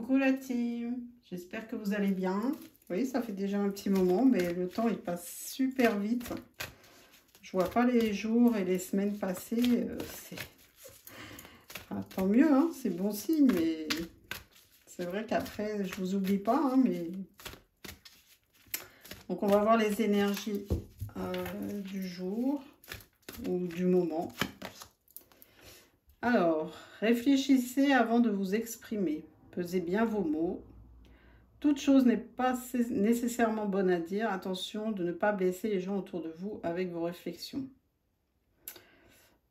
Coucou la team, j'espère que vous allez bien. Oui, ça fait déjà un petit moment, mais le temps il passe super vite. Je vois pas les jours et les semaines passer. Enfin, tant mieux, hein, c'est bon signe, mais c'est vrai qu'après, je vous oublie pas, hein, mais... Donc on va voir les énergies du jour ou du moment. Alors, réfléchissez avant de vous exprimer. Pesez bien vos mots. Toute chose n'est pas nécessairement bonne à dire. Attention de ne pas blesser les gens autour de vous avec vos réflexions.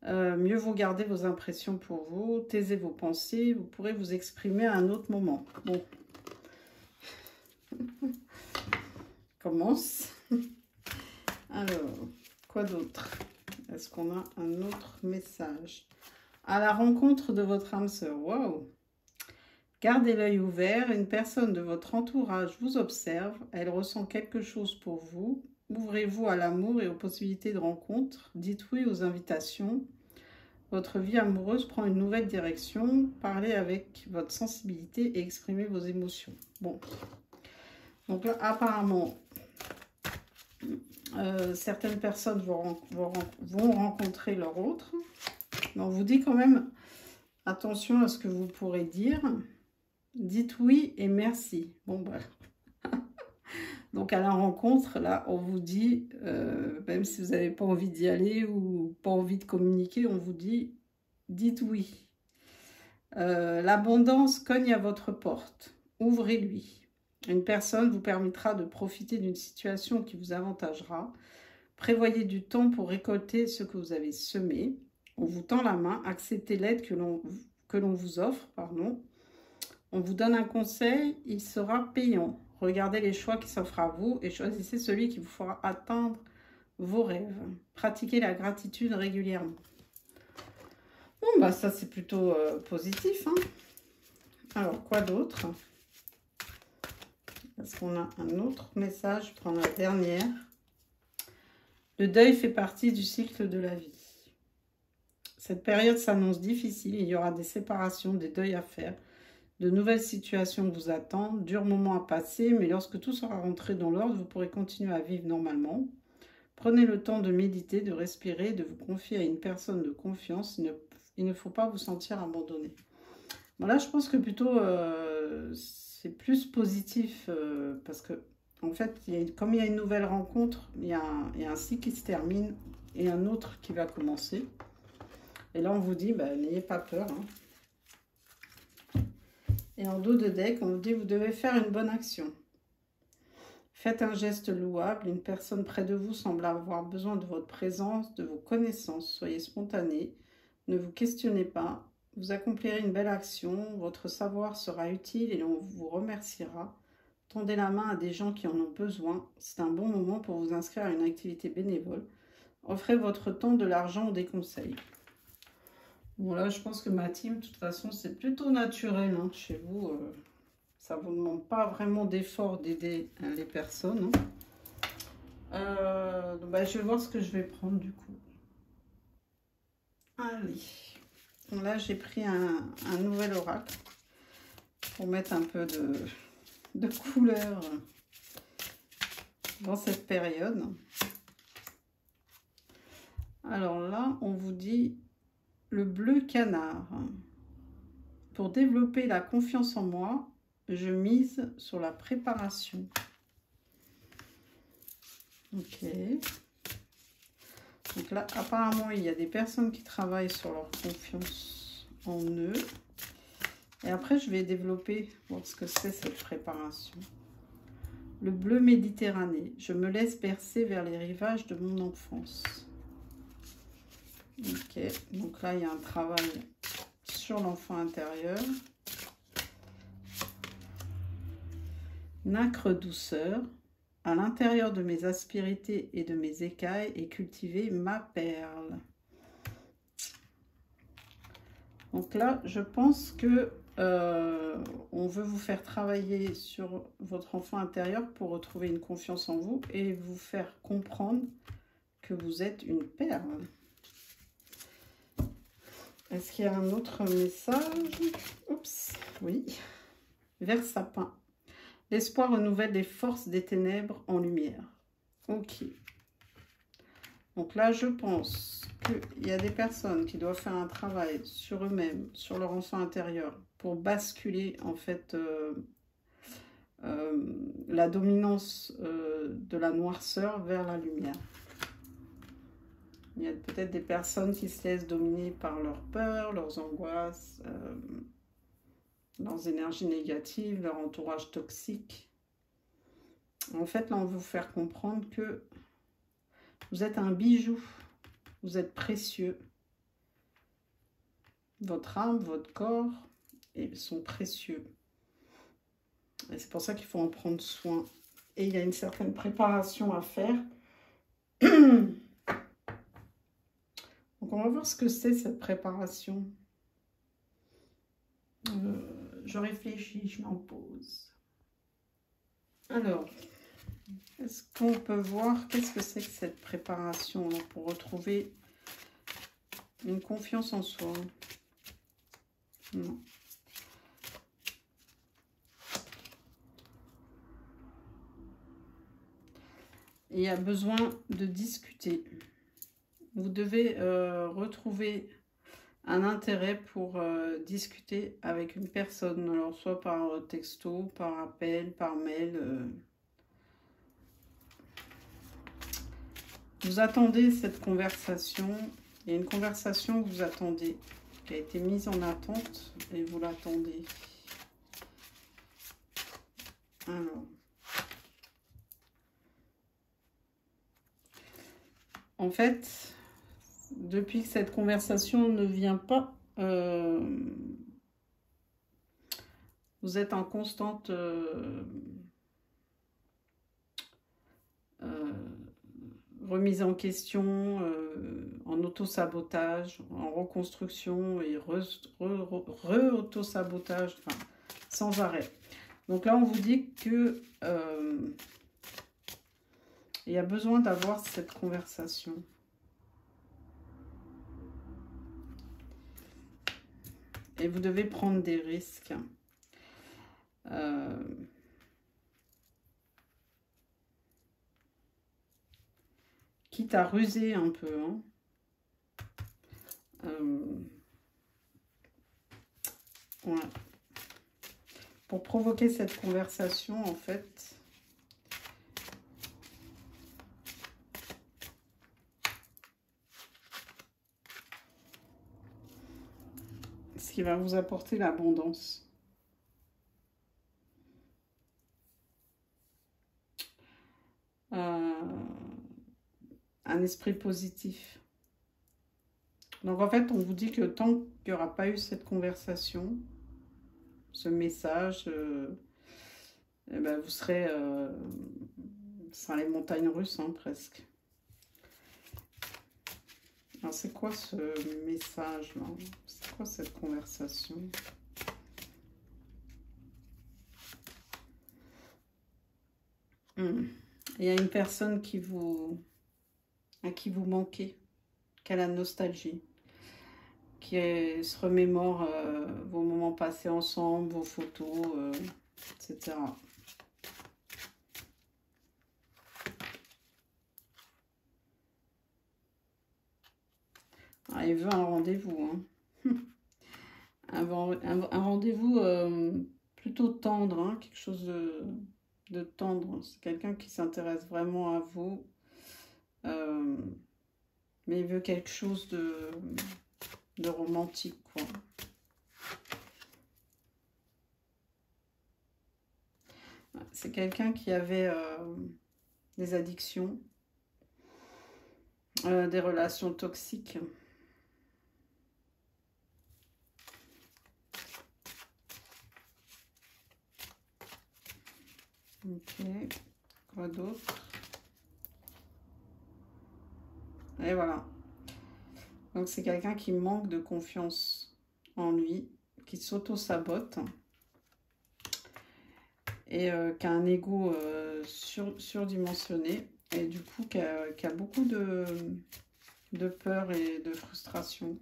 Mieux vaut garder vos impressions pour vous. Taisez vos pensées. Vous pourrez vous exprimer à un autre moment. Bon. Commence. Alors, quoi d'autre? Est-ce qu'on a un autre message? À la rencontre de votre âme sœur. Waouh! Gardez l'œil ouvert, une personne de votre entourage vous observe, elle ressent quelque chose pour vous. Ouvrez-vous à l'amour et aux possibilités de rencontre. Dites oui aux invitations. Votre vie amoureuse prend une nouvelle direction. Parlez avec votre sensibilité et exprimez vos émotions. Bon, donc là, apparemment, certaines personnes vont rencontrer leur autre. Mais on vous dit quand même, attention à ce que vous pourrez dire. Dites oui et merci. Bon, bah. Donc, à la rencontre, là, on vous dit, même si vous n'avez pas envie d'y aller ou pas envie de communiquer, on vous dit, dites oui. L'abondance cogne à votre porte. Ouvrez-lui. Une personne vous permettra de profiter d'une situation qui vous avantagera. Prévoyez du temps pour récolter ce que vous avez semé. On vous tend la main. Acceptez l'aide que l'on vous offre, pardon. On vous donne un conseil, il sera payant. Regardez les choix qui s'offrent à vous et choisissez celui qui vous fera atteindre vos rêves. Pratiquez la gratitude régulièrement. Bon, bah ça c'est plutôt positif. Hein. Alors, quoi d'autre? Est-ce qu'on a un autre message? Je prends la dernière. Le deuil fait partie du cycle de la vie. Cette période s'annonce difficile. Il y aura des séparations, des deuils à faire. De nouvelles situations vous attendent, durs moments à passer, mais lorsque tout sera rentré dans l'ordre, vous pourrez continuer à vivre normalement. Prenez le temps de méditer, de respirer, de vous confier à une personne de confiance. Il ne faut pas vous sentir abandonné. Bon, là, je pense que plutôt, c'est plus positif, parce que, en fait, comme il y a une nouvelle rencontre, il y a un cycle qui se termine et un autre qui va commencer. Et là, on vous dit, bah, n'ayez pas peur, hein. Et en dos de deck, on vous dit, vous devez faire une bonne action. Faites un geste louable. Une personne près de vous semble avoir besoin de votre présence, de vos connaissances. Soyez spontané. Ne vous questionnez pas. Vous accomplirez une belle action. Votre savoir sera utile et on vous remerciera. Tendez la main à des gens qui en ont besoin. C'est un bon moment pour vous inscrire à une activité bénévole. Offrez votre temps, de l'argent ou des conseils. Bon, là, je pense que ma team, de toute façon, c'est plutôt naturel. Hein, chez vous, ça ne vous demande pas vraiment d'effort d'aider les personnes. Hein. Bah, je vais voir ce que je vais prendre, du coup. Allez. Bon, là, j'ai pris un nouvel oracle pour mettre un peu de couleur dans cette période. Alors là, on vous dit... Le bleu canard. Pour développer la confiance en moi, je mise sur la préparation. Ok. Donc là, apparemment, il y a des personnes qui travaillent sur leur confiance en eux. Et après, je vais développer, voir ce que c'est cette préparation. Le bleu méditerranée. Je me laisse bercer vers les rivages de mon enfance. Ok, donc là, il y a un travail sur l'enfant intérieur. Nacre douceur. À l'intérieur de mes aspérités et de mes écailles est cultivée ma perle. Donc là, je pense que on veut vous faire travailler sur votre enfant intérieur pour retrouver une confiance en vous et vous faire comprendre que vous êtes une perle. Est-ce qu'il y a un autre message? Oups, oui. Vert sapin. L'espoir renouvelle les forces des ténèbres en lumière. Ok. Donc là, je pense qu'il y a des personnes qui doivent faire un travail sur eux-mêmes, sur leur enfant intérieur, pour basculer en fait la dominance de la noirceur vers la lumière. Il y a peut-être des personnes qui se laissent dominer par leurs peurs, leurs angoisses, leurs énergies négatives, leur entourage toxique. En fait, là, on veut vous faire comprendre que vous êtes un bijou, vous êtes précieux. Votre âme, votre corps sont précieux. Et c'est pour ça qu'il faut en prendre soin. Et il y a une certaine préparation à faire. Donc, on va voir ce que c'est cette préparation. Je réfléchis, je m'en pose. Alors, est-ce qu'on peut voir qu'est-ce que c'est que cette préparation pour retrouver une confiance en soi? Non. Il y a besoin de discuter. Vous devez retrouver un intérêt pour discuter avec une personne, alors soit par texto, par appel, par mail. Vous attendez cette conversation. Il y a une conversation que vous attendez, qui a été mise en attente et vous l'attendez. Alors. En fait, depuis que cette conversation ne vient pas, vous êtes en constante remise en question, en auto-sabotage, en reconstruction et re-auto-sabotage, enfin, sans arrêt. Donc là, on vous dit que il y a besoin d'avoir cette conversation. Et vous devez prendre des risques. Quitte à ruser un peu. Hein. Voilà. Pour provoquer cette conversation, en fait, ce qui va vous apporter l'abondance. Un esprit positif. Donc en fait, on vous dit que tant qu'il n'y aura pas eu cette conversation, ce message, eh ben, vous serez dans les montagnes russes, hein, presque. Alors c'est quoi ce message là? C'est quoi cette conversation? Il y a une personne à qui vous manquez, qui a la nostalgie, qui se remémore vos moments passés ensemble, vos photos, etc. Ah, il veut un rendez-vous. Hein. un rendez-vous plutôt tendre, hein, quelque chose de tendre. C'est quelqu'un qui s'intéresse vraiment à vous. Mais il veut quelque chose de romantique, quoi. C'est quelqu'un qui avait des addictions, des relations toxiques. Ok, quoi d'autre? Et voilà. Donc c'est quelqu'un qui manque de confiance en lui, qui s'auto-sabote et qui a un ego surdimensionné et du coup qui a beaucoup de peur et de frustration.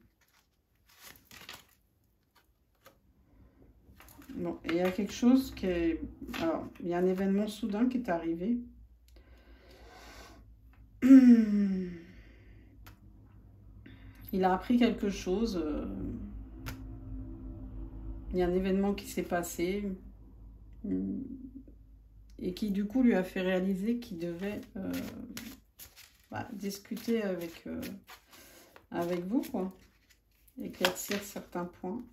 Bon, et il y a quelque chose qui est... Alors, il y a un événement soudain qui est arrivé. Il a appris quelque chose. Il y a un événement qui s'est passé. Et qui, du coup, lui a fait réaliser qu'il devait discuter avec vous, quoi. Éclaircir certains points.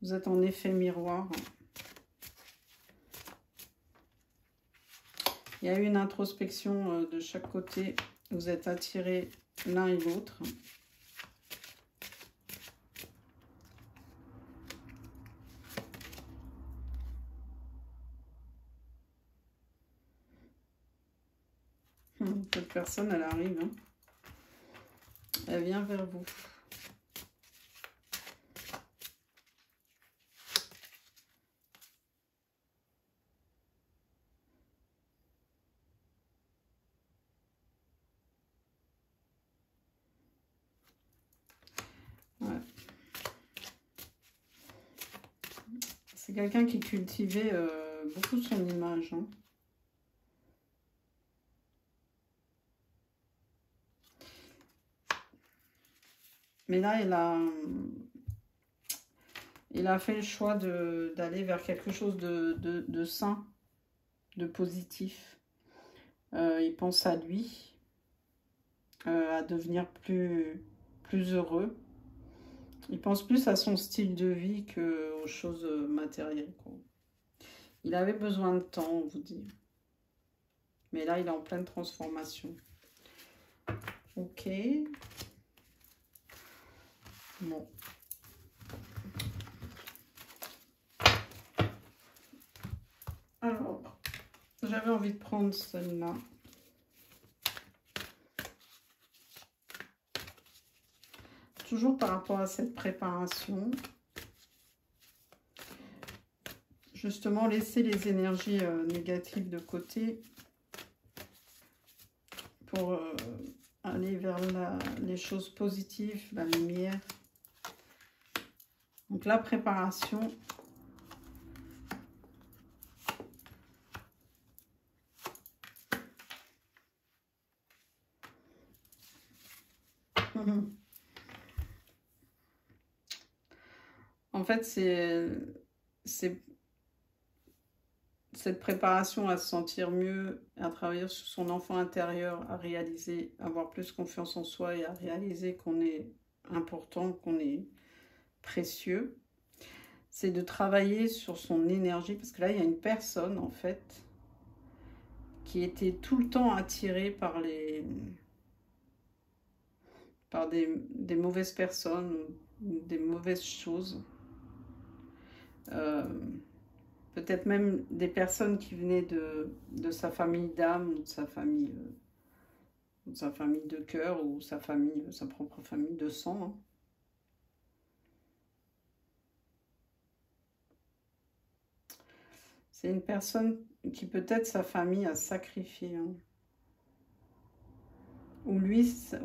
Vous êtes en effet miroir. Il y a eu une introspection de chaque côté. Vous êtes attirés l'un et l'autre. Cette personne, elle arrive. Hein. Elle vient vers vous. Ouais. C'est quelqu'un qui cultivait beaucoup son image. Hein. Mais là, il a fait le choix d'aller vers quelque chose de sain, de positif. Il pense à lui, à devenir plus heureux. Il pense plus à son style de vie qu'aux choses matérielles, quoi. Il avait besoin de temps, on vous dit. Mais là, il est en pleine transformation. Ok. Bon. Alors, j'avais envie de prendre celle-là. Toujours par rapport à cette préparation. Justement, laisser les énergies négatives de côté pour aller vers les choses positives, la lumière. Donc la préparation. En fait, c'est cette préparation à se sentir mieux, à travailler sur son enfant intérieur, à réaliser, avoir plus confiance en soi et à réaliser qu'on est important, qu'on est précieux. C'est de travailler sur son énergie, parce que là, il y a une personne, en fait, qui était tout le temps attirée par des mauvaises personnes, ou des mauvaises choses. Peut-être même des personnes qui venaient de sa famille d'âme, ou de sa famille de cœur, ou sa propre famille de sang. Hein. C'est une personne qui peut-être sa famille a sacrifié. Hein. Ou lui s'est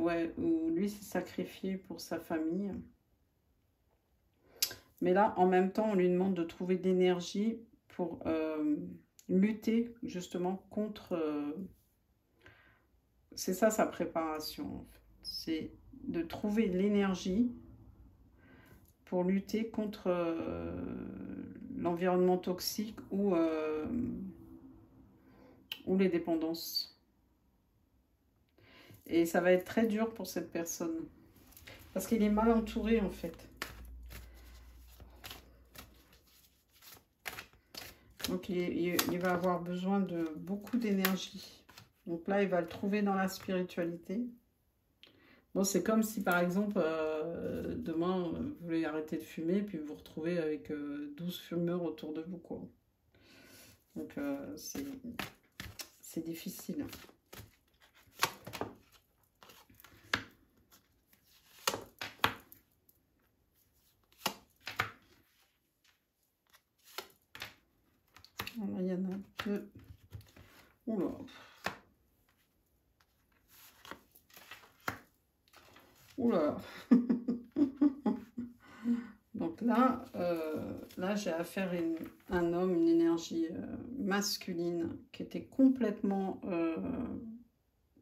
sacrifié pour sa famille. Mais là, en même temps, on lui demande de trouver de l'énergie pour lutter justement contre... c'est ça sa préparation. En fait. C'est de trouver l'énergie pour lutter contre l'environnement toxique ou les dépendances. Et ça va être très dur pour cette personne. Parce qu'il est mal entouré en fait. Donc il va avoir besoin de beaucoup d'énergie. Donc là, il va le trouver dans la spiritualité. Bon, c'est comme si par exemple, demain, vous voulez arrêter de fumer, puis vous vous retrouvez avec 12 fumeurs autour de vous, quoi. Donc c'est difficile. Alors, il y en a deux. Oula. Oula. Là j'ai affaire à un homme, une énergie masculine qui était complètement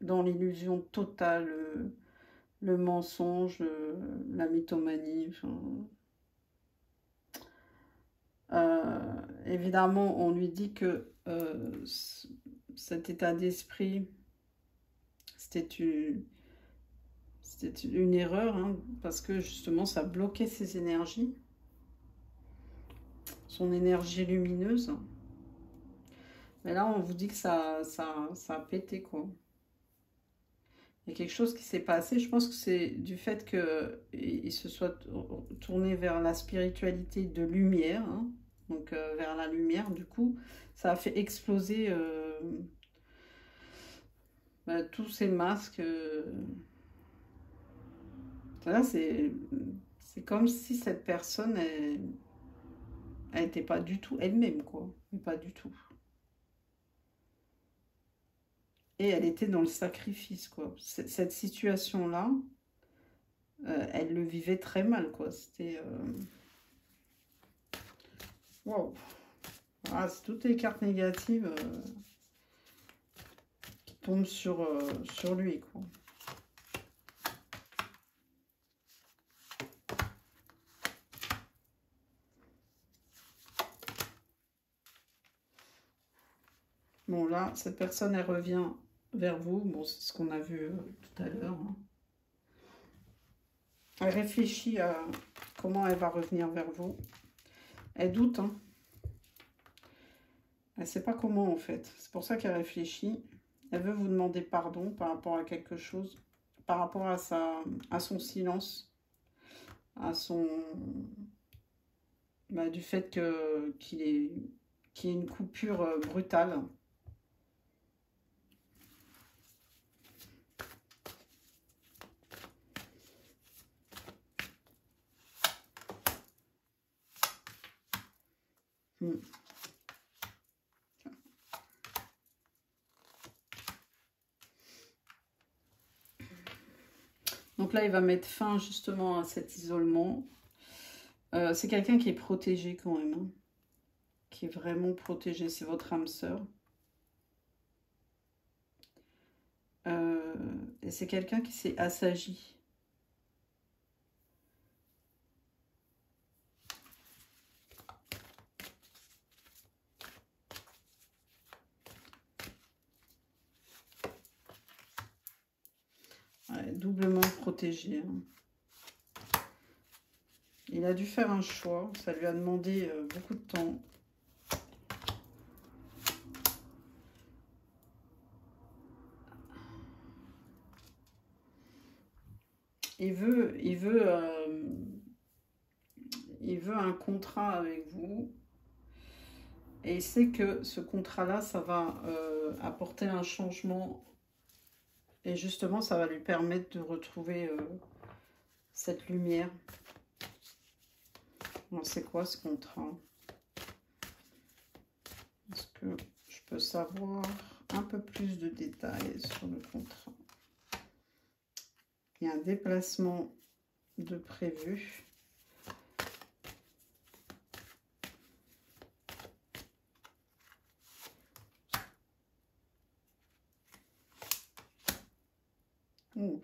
dans l'illusion totale, le mensonge, la mythomanie. Évidemment, on lui dit que cet état d'esprit, c'était une erreur, hein, parce que justement, ça bloquait ses énergies, son énergie lumineuse. Mais là, on vous dit que ça a pété, quoi. Il y a quelque chose qui s'est passé. Je pense que c'est du fait qu'il se soit tourné vers la spiritualité de lumière, hein, donc vers la lumière. Du coup, ça a fait exploser tous ces masques. Là, c'est comme si cette personne, elle n'était pas du tout elle-même, quoi. Mais pas du tout. Et elle était dans le sacrifice, quoi. Cette situation-là, elle le vivait très mal, quoi. C'était... Wow. Ah, c'est toutes les cartes négatives qui tombent sur lui, quoi. Bon, là, cette personne, elle revient vers vous. Bon, c'est ce qu'on a vu tout à l'heure. Hein. Elle réfléchit à comment elle va revenir vers vous. Elle doute, hein. Elle ne sait pas comment, en fait. C'est pour ça qu'elle réfléchit. Elle veut vous demander pardon par rapport à quelque chose, par rapport à son silence, à son... du fait qu'il y ait une coupure brutale. Donc là, il va mettre fin justement à cet isolement. C'est quelqu'un qui est protégé quand même, hein, qui est vraiment protégé. C'est votre âme sœur. Et c'est quelqu'un qui s'est assagi. Ouais, doublement protégé. Hein. Il a dû faire un choix. Ça lui a demandé beaucoup de temps. Il veut un contrat avec vous. Et il sait que ce contrat-là, ça va apporter un changement. Et justement, ça va lui permettre de retrouver cette lumière. Alors, c'est quoi ce contrat? Est-ce que je peux savoir un peu plus de détails sur le contrat? Il y a un déplacement de prévu. Ouh.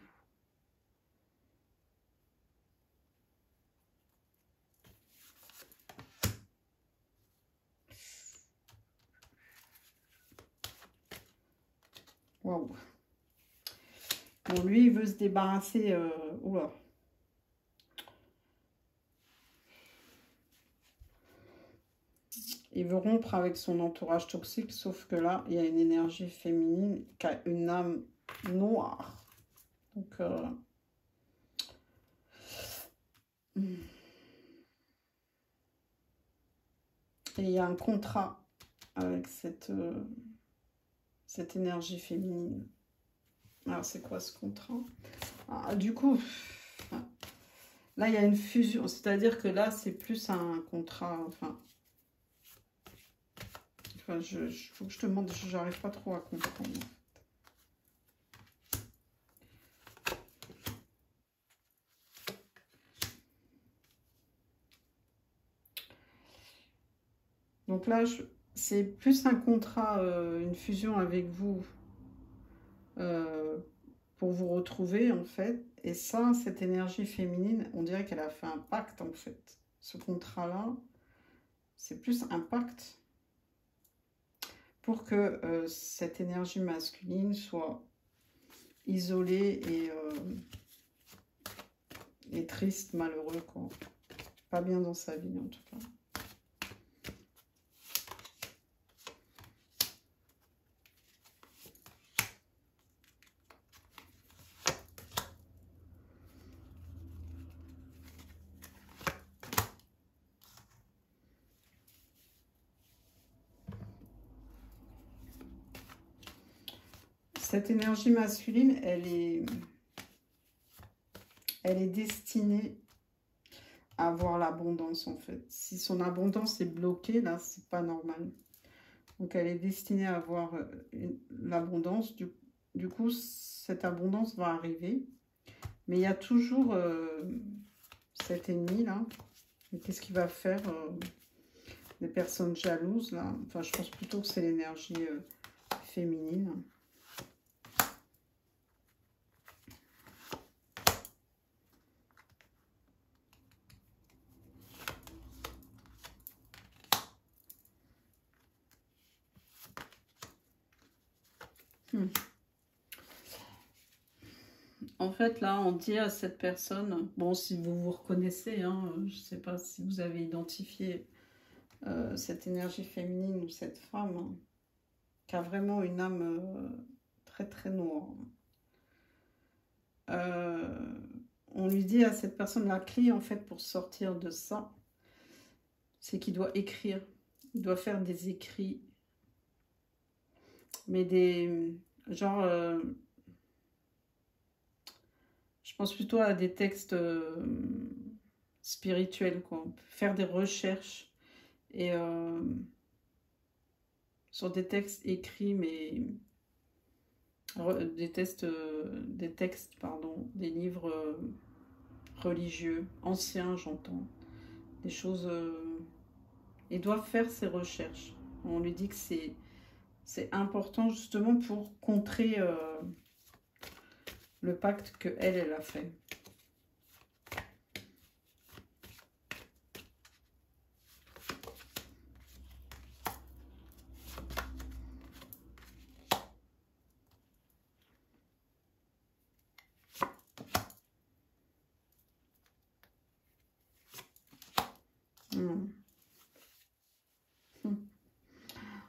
Waouh. Bon, lui, il veut se débarrasser... oula. Il veut rompre avec son entourage toxique, sauf que là, il y a une énergie féminine qui a une âme noire. Donc... Et il y a un contrat avec cette énergie féminine. Alors, c'est quoi ce contrat? Du coup, là, il y a une fusion. C'est-à-dire que là, c'est plus un contrat... Enfin, faut que je te montre, j'arrive pas trop à comprendre. Donc là, c'est plus un contrat, une fusion avec vous pour vous retrouver, en fait. Et ça, cette énergie féminine, on dirait qu'elle a fait un pacte, en fait. Ce contrat-là, c'est plus un pacte pour que cette énergie masculine soit isolée et triste, malheureux, quoi. Pas bien dans sa vie, en tout cas. Cette énergie masculine, elle est destinée à avoir l'abondance, en fait. Si son abondance est bloquée, là, c'est pas normal. Donc, elle est destinée à avoir l'abondance. Du coup, cette abondance va arriver. Mais il y a toujours cet ennemi, là. Qu'est-ce qu'il va faire des personnes jalouses, là? Enfin, je pense plutôt que c'est l'énergie féminine. En fait, là, on dit à cette personne, bon, si vous vous reconnaissez, hein, je ne sais pas si vous avez identifié cette énergie féminine ou cette femme, hein, qui a vraiment une âme très très noire. On lui dit à cette personne, la clé, en fait, pour sortir de ça, c'est qu'il doit écrire. Il doit faire des écrits, mais des... genre... je pense plutôt à des textes spirituels, quoi. Faire des recherches et sur des textes écrits, mais des textes, pardon, des livres religieux, anciens, j'entends. Des choses... ils doivent faire ces recherches. On lui dit que c'est important justement pour contrer le pacte que elle a fait.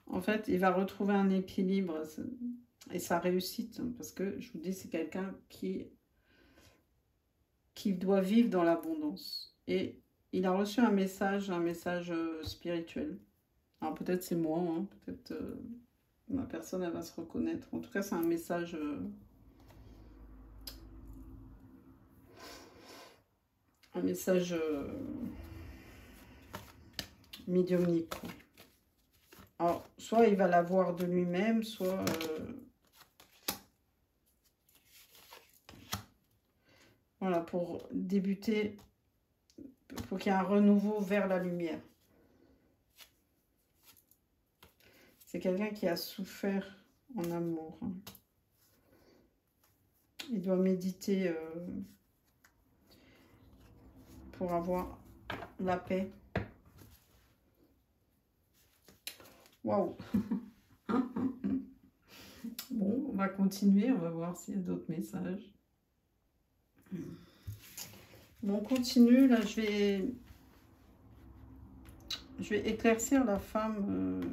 En fait, il va retrouver un équilibre et sa réussite, parce que je vous dis, c'est quelqu'un qui doit vivre dans l'abondance. Et il a reçu un message spirituel. Alors peut-être c'est moi, hein, peut-être ma personne, elle va se reconnaître. En tout cas, c'est un message... médiumnique, quoi. Alors, soit il va l'avoir de lui-même, soit... voilà, pour débuter, pour qu'il y ait un renouveau vers la lumière. C'est quelqu'un qui a souffert en amour. Hein. Il doit méditer pour avoir la paix. Waouh. Bon, on va continuer, on va voir s'il y a d'autres messages. Bon, on continue, là je vais éclaircir la femme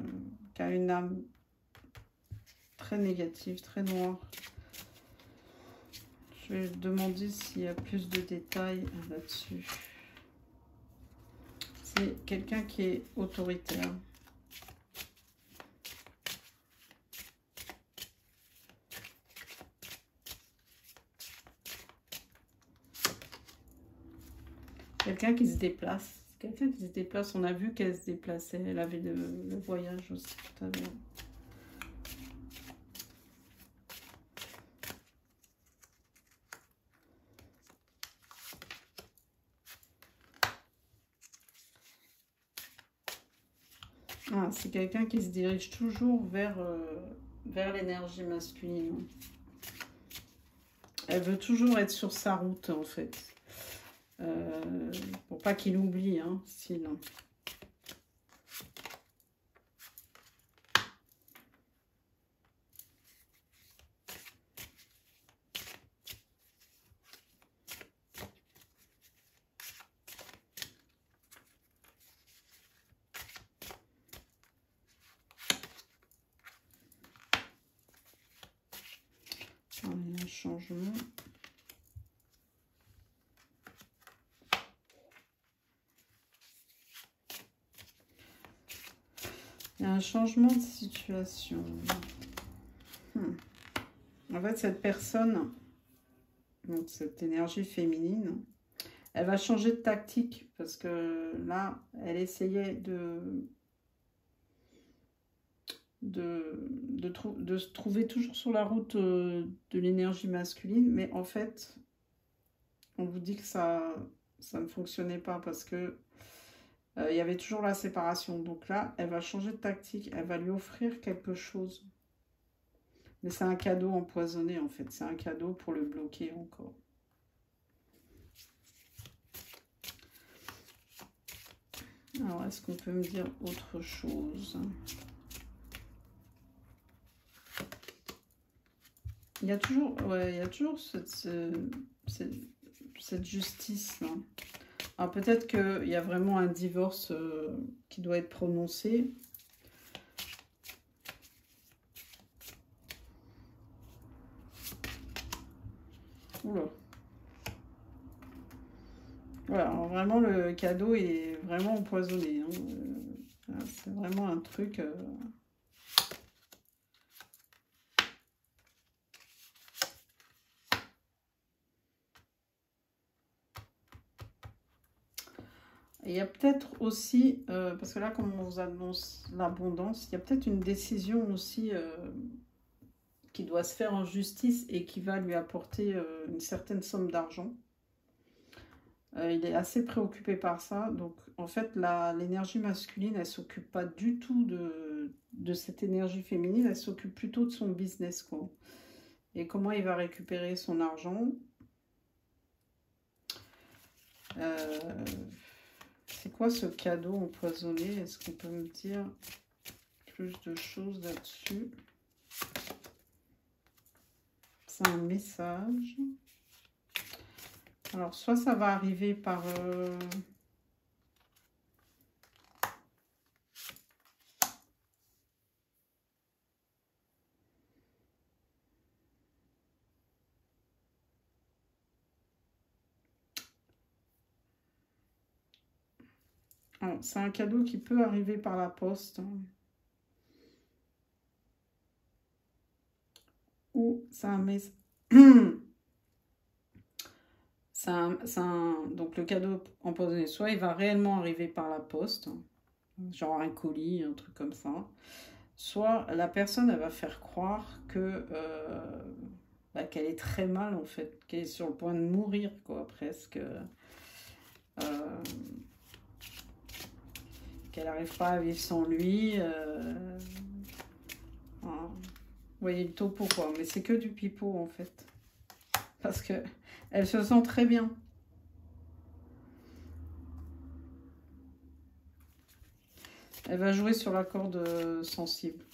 qui a une âme très négative, très noire. Je vais demander s'il y a plus de détails là-dessus. C'est quelqu'un qui est autoritaire. Quelqu'un qui se déplace. Quelqu'un qui se déplace. On a vu qu'elle se déplaçait. Elle avait le voyage aussi tout à l'heure. Ah, c'est quelqu'un qui se dirige toujours vers l'énergie masculine. Elle veut toujours être sur sa route, en fait. Pour pas qu'il oublie, hein, sinon. Il y a un changement. Il y a un changement de situation. En fait, cette personne, donc cette énergie féminine, elle va changer de tactique parce que là, elle essayait de se trouver toujours sur la route de l'énergie masculine, mais en fait, on vous dit que ça ne fonctionnait pas parce que il y avait toujours la séparation. Donc là, elle va changer de tactique, elle va lui offrir quelque chose. Mais c'est un cadeau empoisonné en fait, c'est un cadeau pour le bloquer encore. Alors, est-ce qu'on peut me dire autre chose? Il y a toujours, ouais, il y a toujours cette justice là. Alors peut-être qu'il y a vraiment un divorce qui doit être prononcé. Oula. Voilà, alors vraiment le cadeau est vraiment empoisonné. Hein. C'est vraiment un truc... Il y a peut-être aussi, parce que là, comme on vous annonce l'abondance, il y a peut-être une décision aussi qui doit se faire en justice et qui va lui apporter une certaine somme d'argent. Il est assez préoccupé par ça. Donc, en fait, l'énergie masculine, elle ne s'occupe pas du tout de cette énergie féminine. Elle s'occupe plutôt de son business, quoi. Et comment il va récupérer son argent. C'est quoi ce cadeau empoisonné? Est-ce qu'on peut me dire plus de choses là-dessus? C'est un message. Alors, soit ça va arriver par... c'est un cadeau qui peut arriver par la poste. Ou c'est un message... Donc le cadeau empoisonné, soit il va réellement arriver par la poste, genre un colis, un truc comme ça, soit la personne elle va faire croire que qu'elle est très mal en fait, qu'elle est sur le point de mourir quoi, presque, qu'elle n'arrive pas à vivre sans lui. Voilà. Vous voyez le topo quoi, mais c'est que du pipeau en fait, parce que elle se sent très bien. Elle va jouer sur la corde sensible.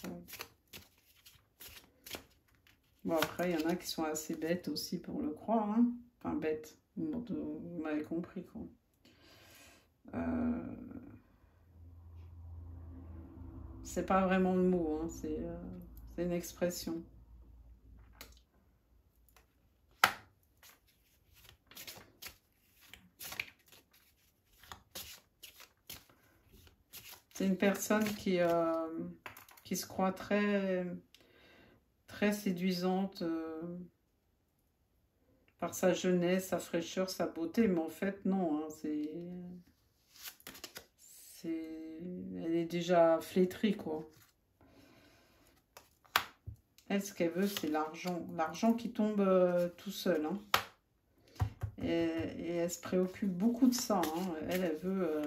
Bon, après, il y en a qui sont assez bêtes aussi pour le croire. Hein. Enfin, bêtes. Vous m'avez compris, quoi. C'est pas vraiment le mot, hein. C'est une expression. C'est une personne qui se croit très, très séduisante par sa jeunesse, sa fraîcheur, sa beauté. Mais en fait, non. Hein, elle est déjà flétrie, quoi. Elle, ce qu'elle veut, c'est l'argent. L'argent qui tombe tout seul. Hein. Et elle se préoccupe beaucoup de ça. Hein. Elle veut...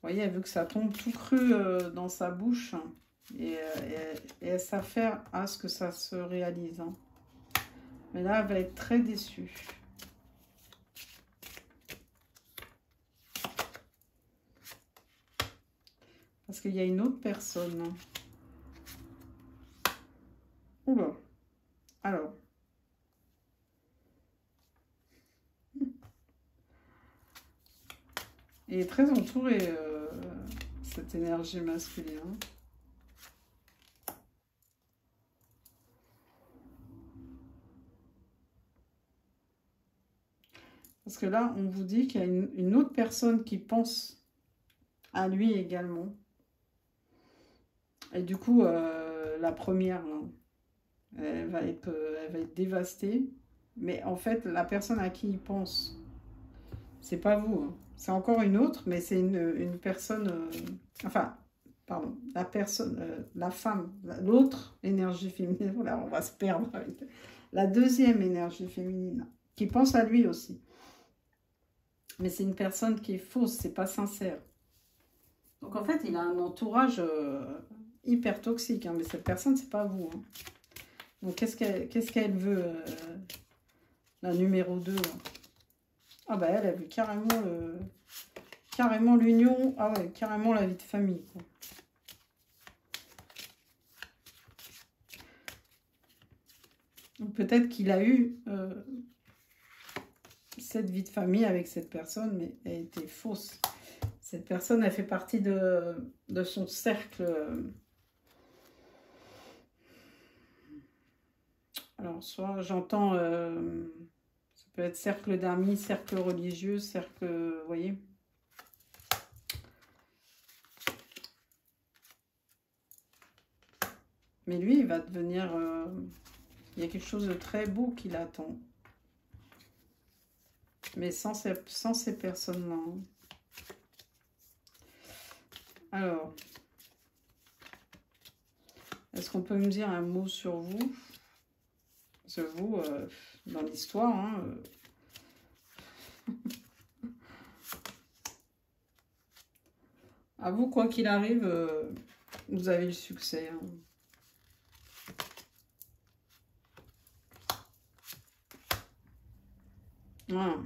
voyez, elle veut que ça tombe tout cru dans sa bouche. Et elle s'affaire à ce que ça se réalise. Hein. Mais là, elle va être très déçue. Parce qu'il y a une autre personne. Oula. Alors. Elle est très entourée, cette énergie masculine. Parce que là, on vous dit qu'il y a une autre personne qui pense à lui également. Et du coup, la première, là, elle va être dévastée. Mais en fait, la personne à qui il pense, c'est pas vous. Hein. C'est encore une autre, mais c'est une personne... enfin, pardon, la personne, la femme, l'autre énergie féminine. Voilà, on va se perdre. La deuxième énergie féminine, qui pense à lui aussi. Mais c'est une personne qui est fausse, c'est pas sincère. Donc en fait, il a un entourage hyper toxique, hein, mais cette personne, c'est pas vous. Hein. Donc qu'est-ce qu'elle veut, la numéro 2 là. Ah bah elle a vu carrément l'union, ah ouais, carrément la vie de famille. Quoi. Donc peut-être qu'il a eu cette vie de famille avec cette personne, mais elle était fausse. Cette personne, elle fait partie de son cercle. Alors, soit j'entends, ça peut être cercle d'amis, cercle religieux, cercle, vous voyez. Mais lui, il va devenir, il y a quelque chose de très beau qui l'attend. Mais sans ces personnes-là. Alors, est-ce qu'on peut me dire un mot sur vous? Parce que vous, dans l'histoire, hein, à vous, quoi qu'il arrive, vous avez le succès. Hein. Voilà.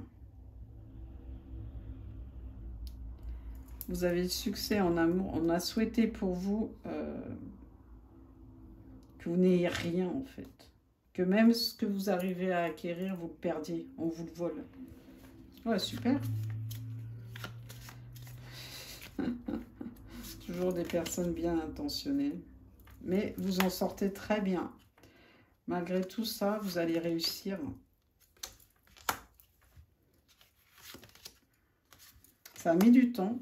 Vous avez le succès en amour. On a souhaité pour vous que vous n'ayez rien, en fait. Que même ce que vous arrivez à acquérir, vous le perdiez. On vous le vole. Ouais, super. Toujours des personnes bien intentionnées. Mais vous en sortez très bien. Malgré tout ça, vous allez réussir. Ça a mis du temps.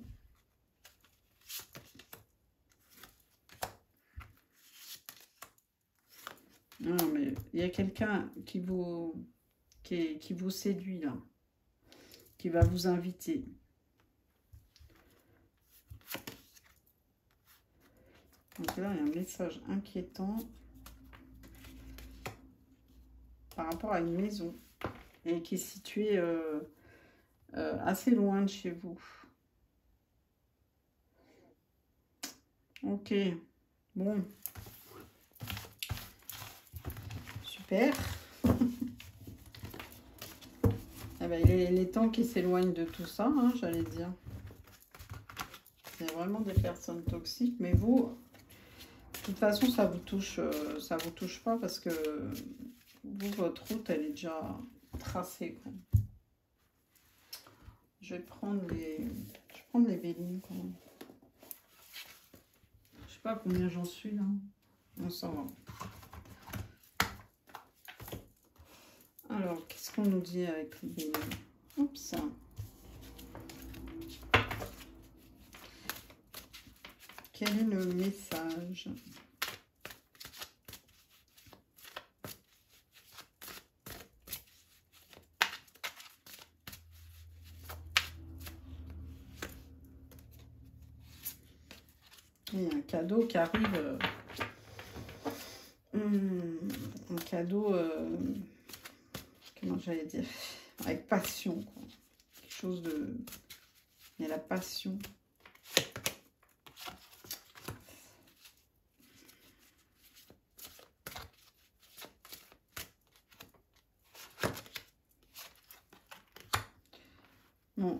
Non, mais il y a quelqu'un qui vous séduit, là. Qui va vous inviter. Donc là, il y a un message inquiétant par rapport à une maison et qui est située assez loin de chez vous. Ok, bon. Super. Eh ben, il est temps qu'il s'éloigne de tout ça, hein, j'allais dire. Il y a vraiment des personnes toxiques, mais vous, de toute façon, ça vous touche pas parce que vous, votre route, elle est déjà tracée. Quoi. Je vais prendre les vélines quand même. Je sais pas combien j'en suis là. On s'en va. Alors, qu'est-ce qu'on nous dit avec les vélines? Oups. Quel est le message? Il y a un cadeau qui arrive. Un cadeau, comment j'allais dire? Avec passion, quoi. Quelque chose de... Il y a la passion.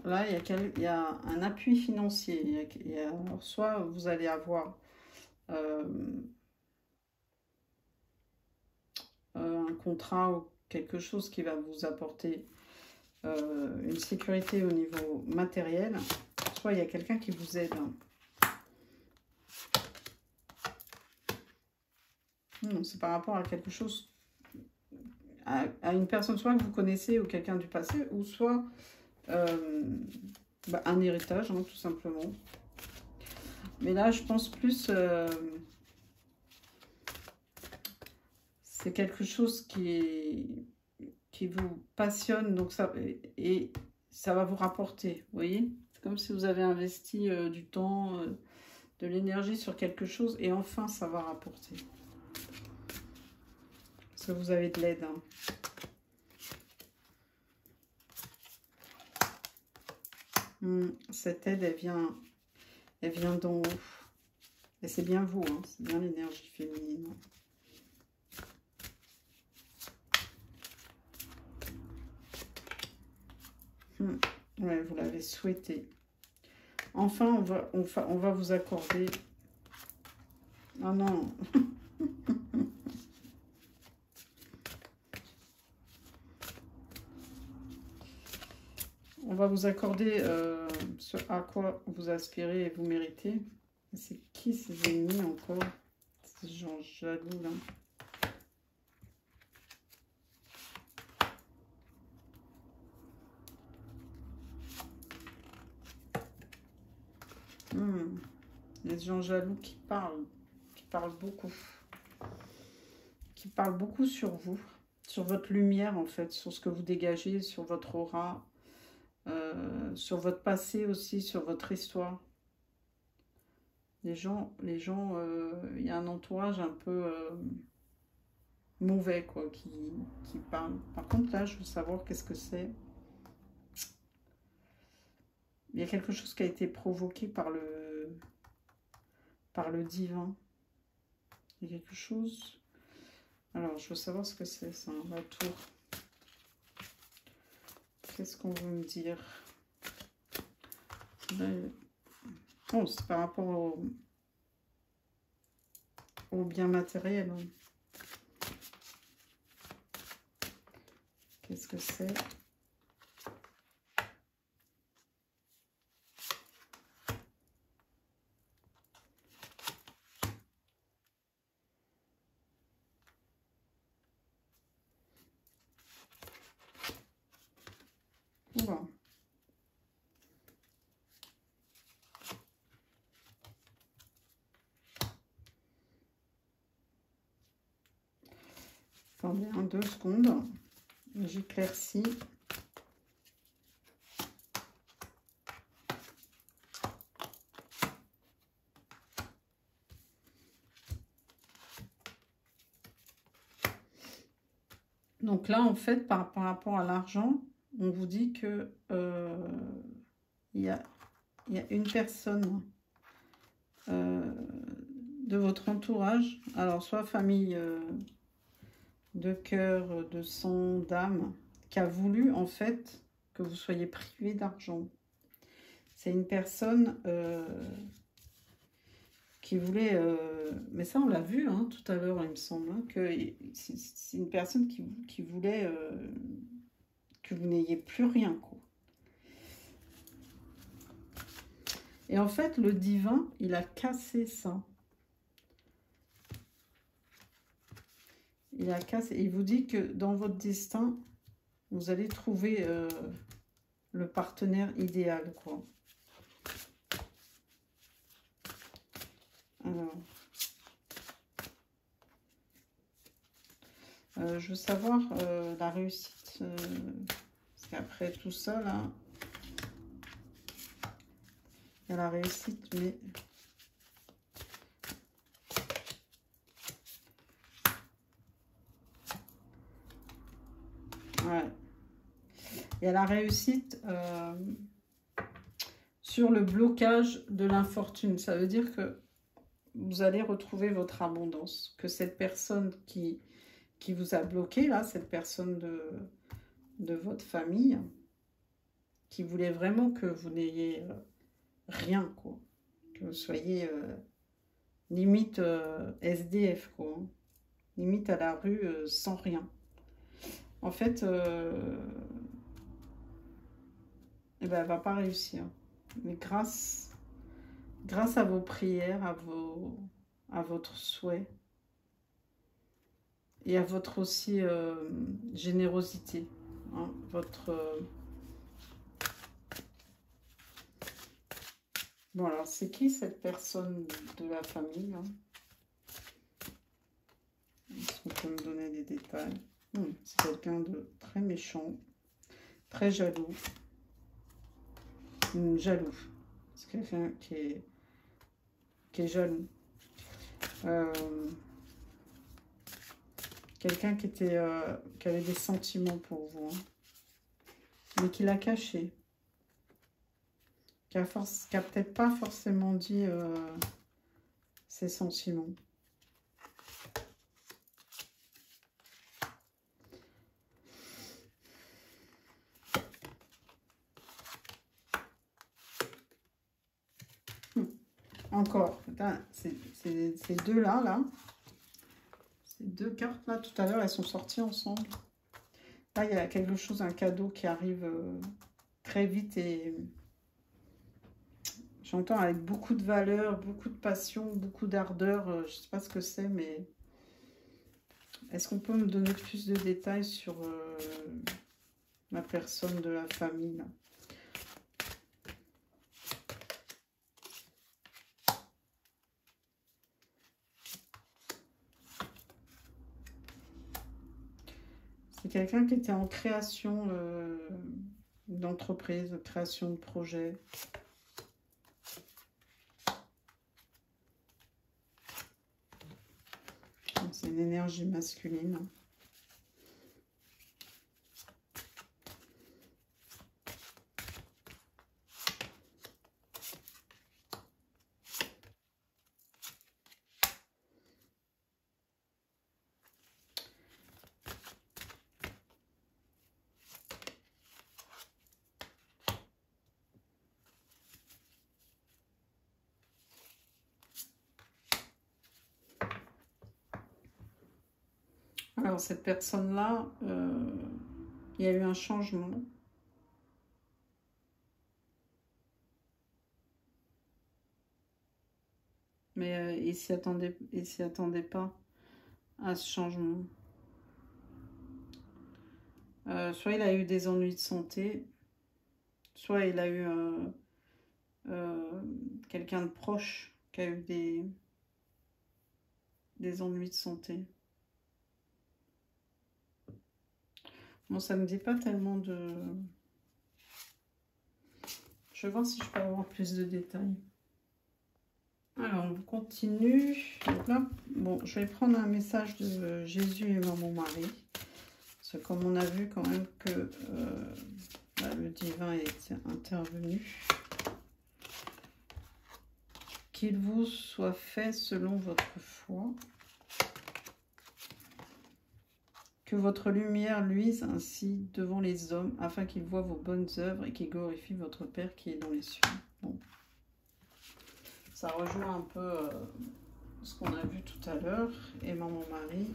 non, là, il y a un appui financier. Alors, soit vous allez avoir un contrat ou quelque chose qui va vous apporter une sécurité au niveau matériel, soit il y a quelqu'un qui vous aide. Non, c'est par rapport à quelque chose, à une personne soit que vous connaissez ou quelqu'un du passé, ou soit un héritage, hein, tout simplement. Mais là, je pense plus... c'est quelque chose qui vous passionne, donc ça, et ça va vous rapporter, vous voyez? C'est comme si vous avez investi du temps, de l'énergie sur quelque chose, et enfin, ça va rapporter. Parce que vous avez de l'aide, hein. Cette aide, elle vient d'en haut. Et c'est bien vous, hein, c'est bien l'énergie féminine. Ouais, vous l'avez souhaité. Enfin, on va vous accorder... Ah non. On va vous accorder ce à quoi vous aspirez et vous méritez. C'est qui ces ennemis encore? Ces gens jaloux là. Les gens jaloux qui parlent beaucoup. Qui parlent beaucoup sur vous, sur votre lumière en fait, sur ce que vous dégagez, sur votre aura, sur votre passé aussi, sur votre histoire. Les gens, il y a un entourage un peu mauvais, quoi, qui parle. Par contre, là, je veux savoir qu'est-ce que c'est. Il y a quelque chose qui a été provoqué par le divin. Il y a quelque chose... Alors, je veux savoir ce que c'est, ça, la tour. Qu'est-ce qu'on veut me dire? Oh, c'est par rapport au bien matériel. Hein. Qu'est-ce que c'est? Bon. Attendez, 2 secondes. J'éclaircis. Donc là, en fait, par rapport à l'argent, on vous dit que il y a une personne de votre entourage, alors soit famille de cœur, de sang, d'âme, qui a voulu en fait que vous soyez privé d'argent. C'est une personne qui voulait, mais ça on l'a vu hein, tout à l'heure il me semble, hein, que c'est une personne qui voulait que vous n'ayez plus rien, quoi. Et en fait le divin il a cassé ça. Il a cassé, il vous dit que dans votre destin vous allez trouver le partenaire idéal, quoi. Alors, je veux savoir la réussite, parce qu'après tout ça, là, il y a la réussite, mais... Ouais. Il y a la réussite sur le blocage de l'infortune. Ça veut dire que vous allez retrouver votre abondance. Que cette personne qui vous a bloqué, là, cette personne de votre famille, qui voulait vraiment que vous n'ayez rien, quoi. Que vous soyez limite SDF, quoi. Hein. Limite à la rue sans rien. En fait, eh ben, elle va pas réussir. Mais grâce à vos prières, à votre souhait et à votre aussi générosité, hein, votre... Bon, alors, c'est qui cette personne de la famille hein? Est-ce qu'on peut me donner des détails? C'est quelqu'un de très méchant, très jaloux. Jaloux. C'est quelqu'un qui est jaloux. Quelqu'un qui avait des sentiments pour vous, hein, mais qui l'a caché. Qui a peut-être pas forcément dit ses sentiments. Encore, ces deux-là, là, ces deux cartes-là, tout à l'heure, elles sont sorties ensemble. Là, il y a quelque chose, un cadeau qui arrive très vite et j'entends avec beaucoup de valeur, beaucoup de passion, beaucoup d'ardeur. Je ne sais pas ce que c'est, mais est-ce qu'on peut me donner plus de détails sur la personne de la famille là? C'est quelqu'un qui était en création d'entreprise, création de projet. C'est une énergie masculine. Alors, cette personne-là, il y a eu un changement. Mais il s'y attendait pas à ce changement. Soit il a eu des ennuis de santé, soit il a eu quelqu'un de proche qui a eu des ennuis de santé. Bon, ça me dit pas tellement de... Je vais voir si je peux avoir plus de détails. Alors, on continue. Donc là, bon, je vais prendre un message de Jésus et Maman Marie. Parce que comme on a vu quand même que le divin est intervenu. Qu'il vous soit fait selon votre foi. Que votre lumière luise ainsi devant les hommes, afin qu'ils voient vos bonnes œuvres et qu'ils glorifient votre Père qui est dans les cieux. Bon. Ça rejoint un peu ce qu'on a vu tout à l'heure. Et Maman Marie.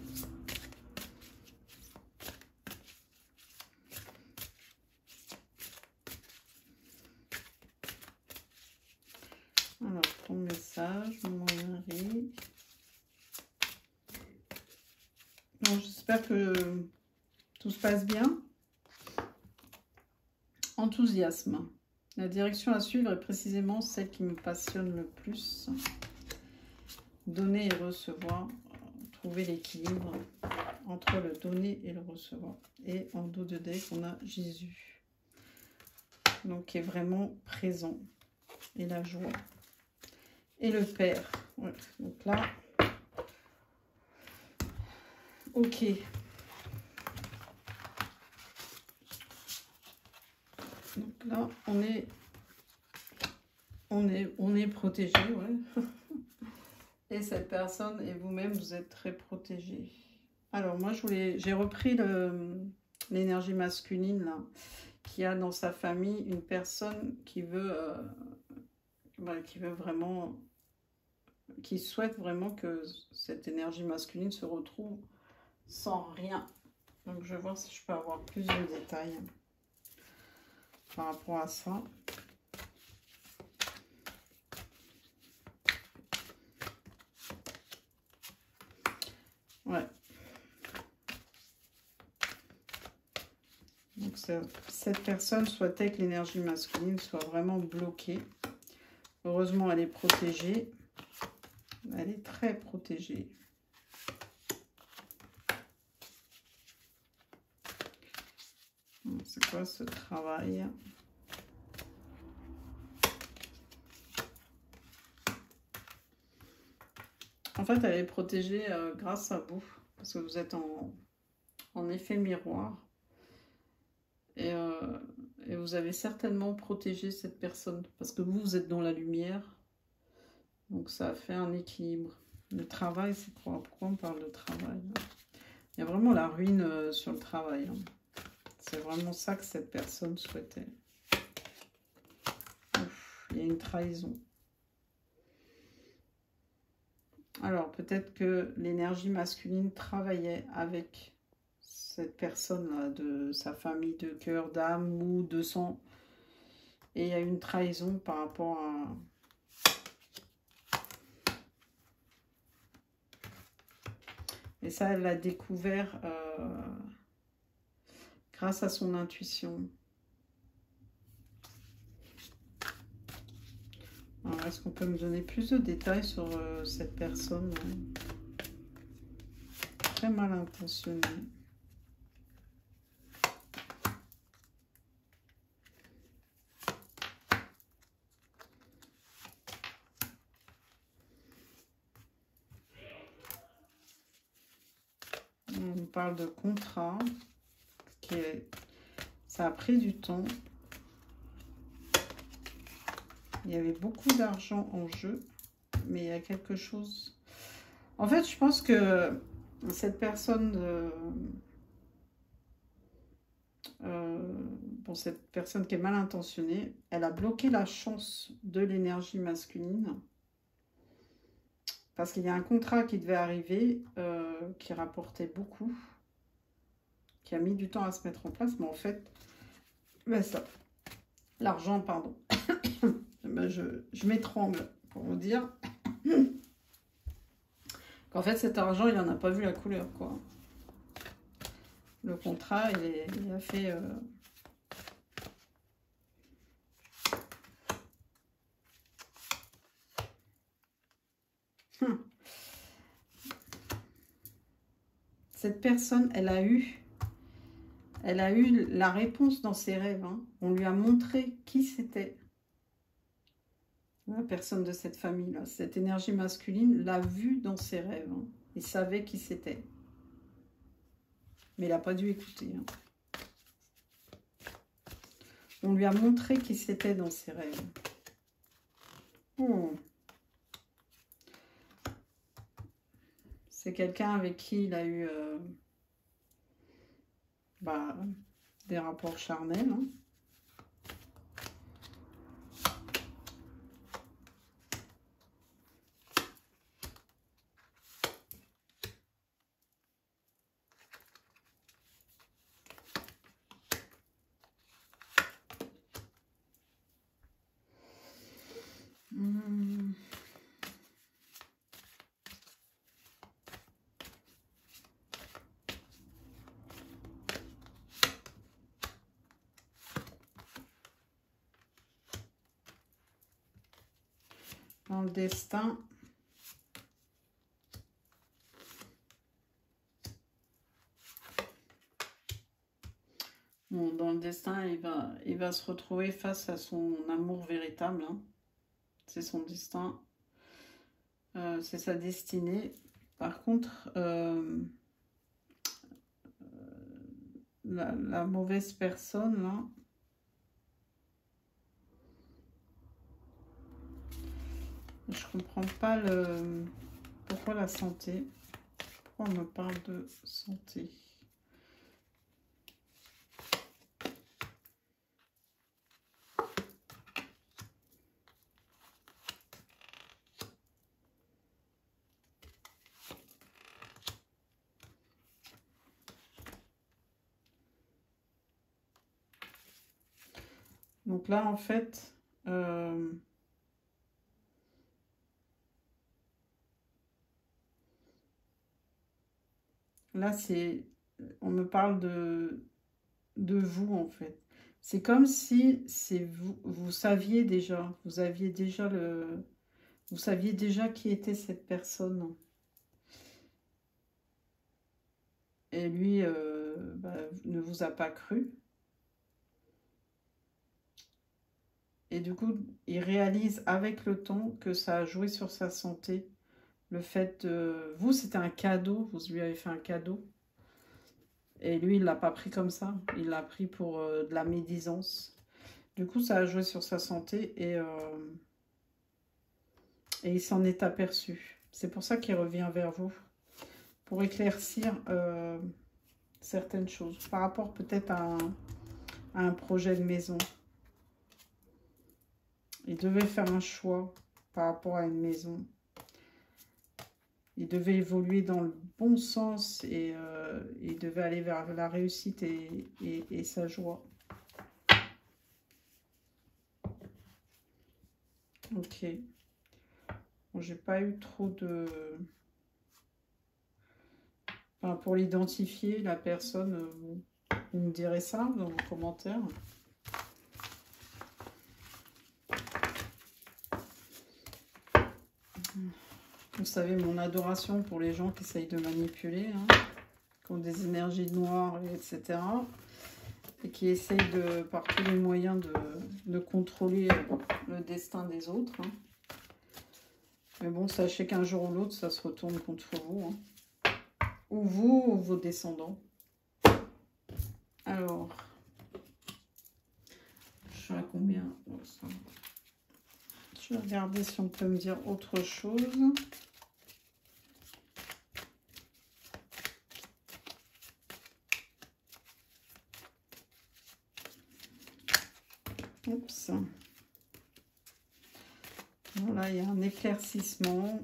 Alors, ton message, Maman Marie. J'espère que tout se passe bien. Enthousiasme. La direction à suivre est précisément celle qui me passionne le plus. Donner et recevoir. Trouver l'équilibre entre le donner et le recevoir. Et en dos de deck, on a Jésus. Donc, qui est vraiment présent. Et la joie. Et le Père. Ouais. Donc là... Ok. Donc là, on est protégé, ouais. Et cette personne et vous-même, vous êtes très protégés. Alors moi, j'ai repris l'énergie masculine là. qui a dans sa famille une personne qui veut vraiment, qui souhaite vraiment que cette énergie masculine se retrouve sans rien. Donc je vais voir si je peux avoir plus de détails par rapport à ça. Ouais. Donc cette personne souhaitait que l'énergie masculine soit vraiment bloquée. Heureusement, elle est protégée. Elle est très protégée. C'est quoi ce travail? En fait, elle est protégée grâce à vous. Parce que vous êtes en effet miroir. Et vous avez certainement protégé cette personne. Parce que vous êtes dans la lumière. Donc ça a fait un équilibre. Le travail, c'est pourquoi on parle de travail? Il y a vraiment la ruine sur le travail. C'est vraiment ça que cette personne souhaitait. Ouf, il y a une trahison. Alors, peut-être que l'énergie masculine travaillait avec cette personne-là, de sa famille de cœur, d'âme ou de sang. Et il y a une trahison par rapport à... Et ça, elle l'a découvert grâce à son intuition. Est-ce qu'on peut me donner plus de détails sur cette personne très mal intentionnée? On parle de contrat. Ça a pris du temps. Il y avait beaucoup d'argent en jeu, mais il y a quelque chose... En fait, je pense que cette personne... cette personne qui est mal intentionnée, elle a bloqué la chance de l'énergie masculine. Parce qu'il y a un contrat qui devait arriver, qui rapportait beaucoup, qui a mis du temps à se mettre en place, mais en fait, l'argent, pardon, je m'étrangle pour vous dire qu'en fait cet argent il n'en a pas vu la couleur, quoi. Le contrat il a fait cette personne, elle a eu la réponse dans ses rêves, hein. On lui a montré qui c'était. La personne de cette famille-là, cette énergie masculine, l'a vu dans ses rêves. Hein. Il savait qui c'était. Mais il n'a pas dû écouter. Hein. On lui a montré qui c'était dans ses rêves. Oh. C'est quelqu'un avec qui il a eu des rapports charnels. Hein. Dans le destin, bon, dans le destin, il va se retrouver face à son amour véritable. Hein. C'est son destin, c'est sa destinée. Par contre, la mauvaise personne, là, je comprends pas pourquoi la santé. Pourquoi on me parle de santé? Donc là, en fait, là, on me parle de vous, en fait. C'est comme si vous saviez déjà, vous saviez déjà qui était cette personne. Et lui bah, ne vous a pas cru. Et du coup, il réalise avec le temps que ça a joué sur sa santé. Le fait de... Vous, c'était un cadeau, vous lui avez fait un cadeau. Et lui, il ne l'a pas pris comme ça. Il l'a pris pour de la médisance. Du coup, ça a joué sur sa santé et il s'en est aperçu. C'est pour ça qu'il revient vers vous. Pour éclaircir certaines choses. Par rapport peut-être à un projet de maison. Il devait faire un choix par rapport à une maison. Il devait évoluer dans le bon sens et il devait aller vers la réussite et sa joie. Ok. Bon, j'ai pas eu trop de... Enfin, pour l'identifier, la personne, vous me direz ça dans vos commentaires. Vous savez, mon adoration pour les gens qui essayent de manipuler, hein, qui ont des énergies noires, etc. Et qui essayent par tous les moyens de contrôler le destin des autres. Hein. Mais bon, sachez qu'un jour ou l'autre, ça se retourne contre vous. Hein. Ou vous, ou vos descendants. Alors, je suis à combien? Je vais regarder si on peut me dire autre chose. Oups. Voilà, il y a un éclaircissement.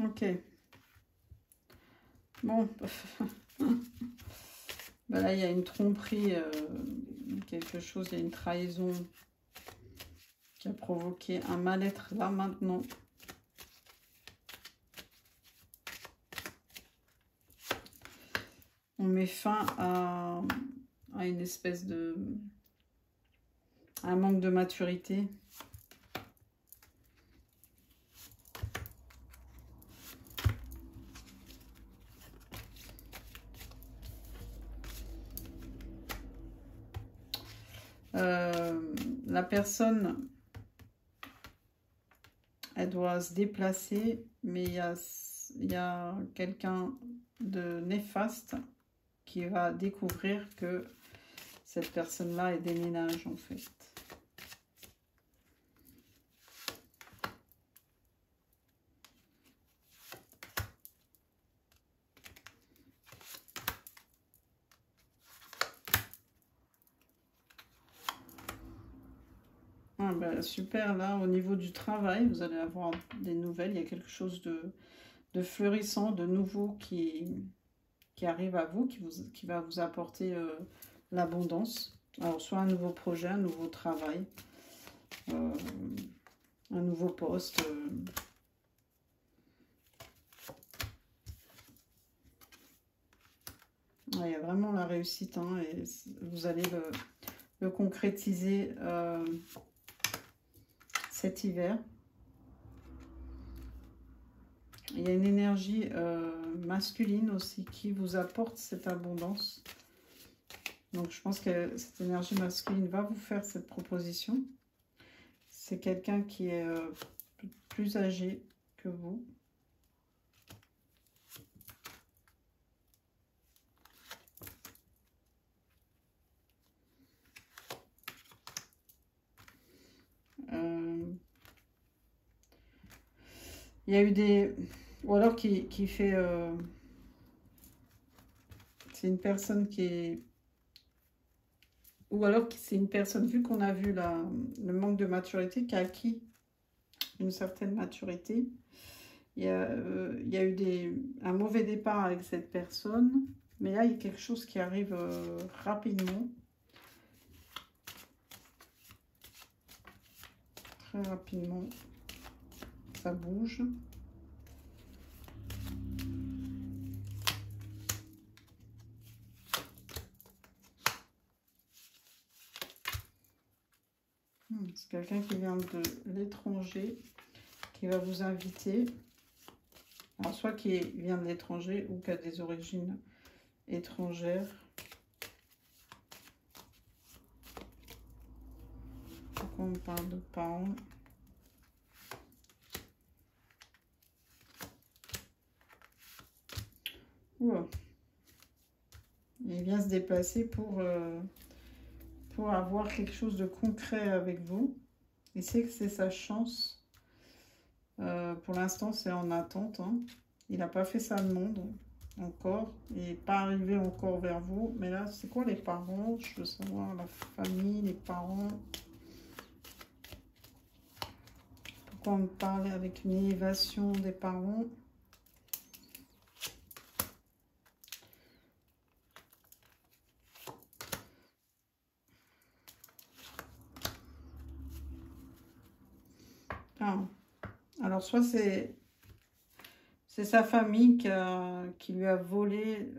Ok. Bon. Ben là, il y a une tromperie, quelque chose, il y a une trahison qui a provoqué un mal-être là maintenant. On met fin à une espèce de... un manque de maturité. La personne, elle doit se déplacer, mais il y a quelqu'un de néfaste qui va découvrir que cette personne-là est déménage en fait. Ah ben, super, là, au niveau du travail, vous allez avoir des nouvelles. Il y a quelque chose de fleurissant, de nouveau qui arrive à vous, qui va vous apporter l'abondance. Alors, soit un nouveau projet, un nouveau travail, un nouveau poste. Il y a vraiment la réussite, hein, et vous allez le concrétiser cet hiver. Il y a une énergie masculine aussi qui vous apporte cette abondance. Donc je pense que cette énergie masculine va vous faire cette proposition. C'est quelqu'un qui est plus âgé que vous. Il y a eu des... Ou alors qui fait... c'est une personne qui est ou alors que c'est une personne, vu qu'on a vu le manque de maturité, qui a acquis une certaine maturité. Il y a eu un mauvais départ avec cette personne, mais là, il y a quelque chose qui arrive rapidement. Très rapidement, ça bouge. C'est quelqu'un qui vient de l'étranger, qui va vous inviter. Alors, soit qui vient de l'étranger ou qui a des origines étrangères. Pourquoi on parle de parents? Wow. Il vient se déplacer pour avoir quelque chose de concret avec vous. Il sait que c'est sa chance. Pour l'instant, c'est en attente. Hein. Il n'a pas fait sa demande encore. Il n'est pas arrivé encore vers vous. Mais là, c'est quoi les parents? Je veux savoir la famille, les parents. Pourquoi on me parle avec une élévation des parents? Ah. Alors, soit c'est sa famille qui lui a volé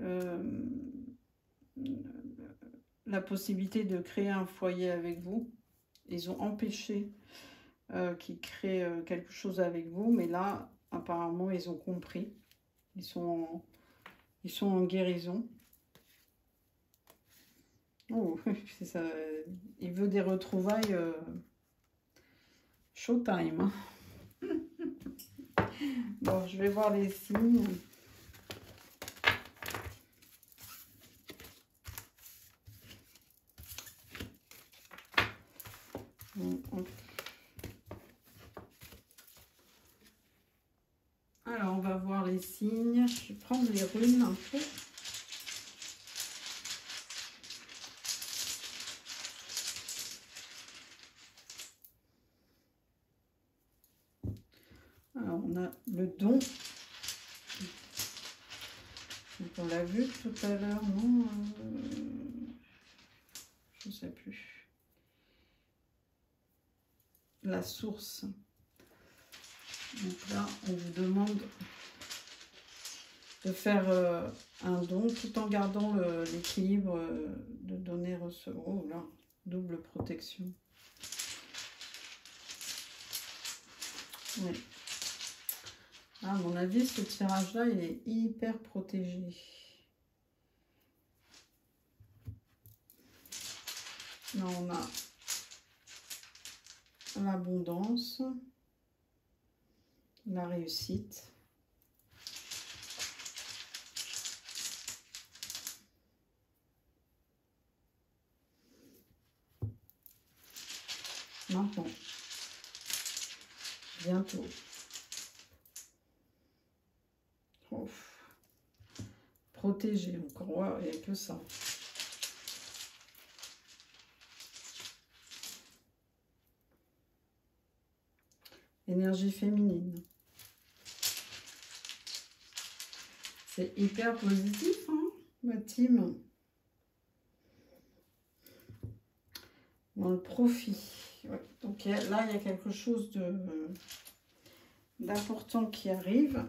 la possibilité de créer un foyer avec vous. Ils ont empêché qu'il crée quelque chose avec vous, mais là, apparemment, ils ont compris. Ils sont en guérison. Oh, c'est ça. Il veut des retrouvailles showtime. Hein. Bon, je vais voir les signes. Alors, on va voir les signes. Je vais prendre les runes un peu. Alors, on a le don. Donc, on l'a vu tout à l'heure, non? Je ne sais plus. La source. Donc là, on vous demande de faire un don tout en gardant l'équilibre de donner-recevoir. Oh là, double protection. Oui. À mon avis, ce tirage-là, il est hyper protégé. Là, on a l'abondance, la réussite. Maintenant, bientôt. Oh. Protégé encore, wow, il n'y a que ça. Énergie féminine. C'est hyper positif, hein, ma team. Dans le profit. Ouais. Donc là, il y a quelque chose d'important qui arrive.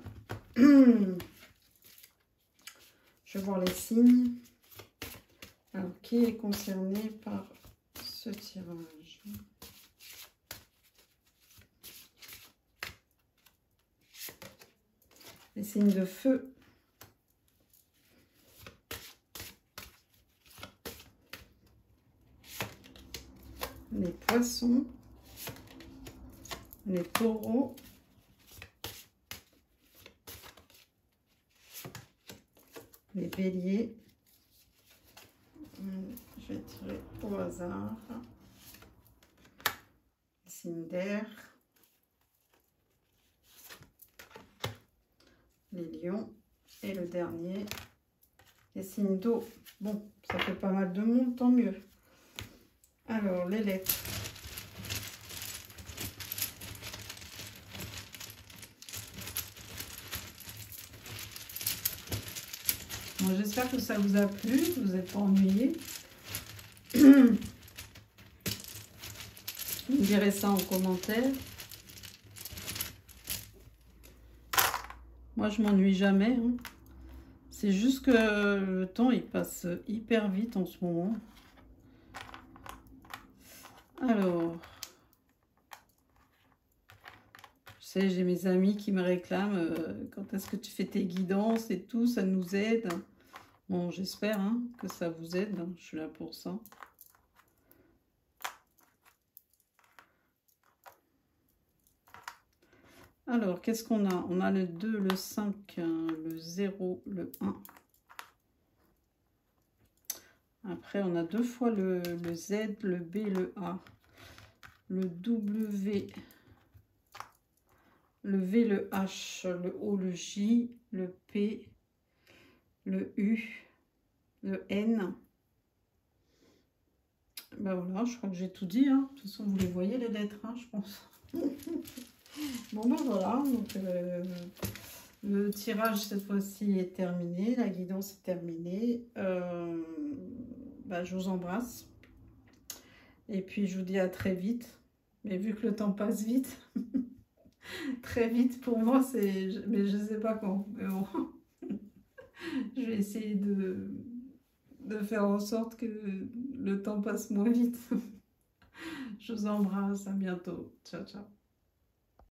Je vais voir les signes. Alors, qui est concerné par ce tirage? Les signes de feu. Les poissons. Les taureaux. Les béliers. Je vais tirer au hasard. Les signes d'air. Les lions. Et le dernier, les signes d'eau. Bon, ça fait pas mal de monde, tant mieux. Alors, les lettres. Bon, j'espère que ça vous a plu, que vous n'êtes pas ennuyés. Vous me direz ça en commentaire. Moi, je m'ennuie jamais. Hein. C'est juste que le temps, il passe hyper vite en ce moment. Alors, je sais, j'ai mes amis qui me réclament quand est-ce que tu fais tes guidances et tout, ça nous aide. Bon, j'espère hein, que ça vous aide. Hein. Je suis là pour ça. Alors, qu'est-ce qu'on a? On a le 2, le 5, le 0, le 1. Après, on a deux fois le Z, le B, le A. Le W, le V, le H, le O, le J, le P, le U, le N. Ben voilà, je crois que j'ai tout dit. Hein. De toute façon, vous les voyez les lettres, hein, je pense. Bon ben voilà, donc le tirage cette fois-ci est terminé, la guidance est terminée. Ben, je vous embrasse. Et puis je vous dis à très vite. Mais vu que le temps passe vite, très vite pour moi, c'est... Mais je sais pas quand. Mais bon, je vais essayer de faire en sorte que le temps passe moins vite. Je vous embrasse, à bientôt. Ciao, ciao.